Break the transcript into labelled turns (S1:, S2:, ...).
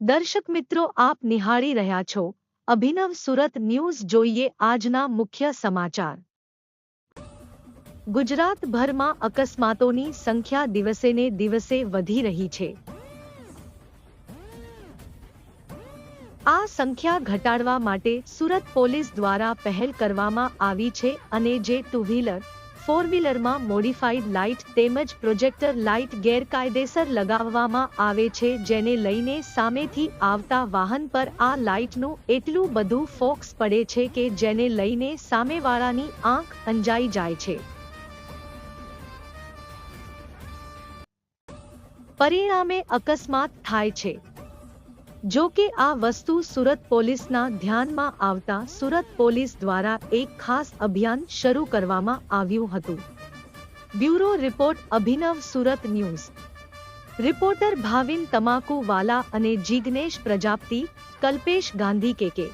S1: દર્શક મિત્રો, આપ નિહાળી રહ્યા છો અભિનવ સુરત ન્યૂઝ. જોઈએ આજના મુખ્ય સમાચાર. ગુજરાતભરમાં અકસ્માતોની સંખ્યા દિવસેને દિવસે વધી રહી છે. આ સંખ્યા ઘટાડવા માટે સુરત પોલીસ દ્વારા પહેલ કરવામાં આવી છે અને જે ટુ વ્હીલર, ફોર વ્હીલરમાં મોડિફાઈડ લાઇટ તેમજ પ્રોજેક્ટર લાઇટ ગેરકાયદેસર લગાવવામાં આવે છે, જેને લઈને સામેથી આવતા વાહન પર આ લાઇટનું એટલું બધું ફોકસ પડે છે કે જેને લઈને સામેવાળાની આંખ અંજાઈ જાય છે. પરિણામે અકસ્માત થાય છે. જો કે આ વસ્તુ સુરત પોલીસના ધ્યાનમાં આવતા સુરત પોલીસ દ્વારા એક ખાસ અભિયાન શરૂ કરવામાં આવ્યું હતું. બ્યુરો રિપોર્ટ, અભિનવ સુરત ન્યૂઝ. રિપોર્ટર ભાવિન તમાકુવાલા અને જિગ્નેશ પ્રજાપતિ, કલ્પેશ ગાંધી, કે.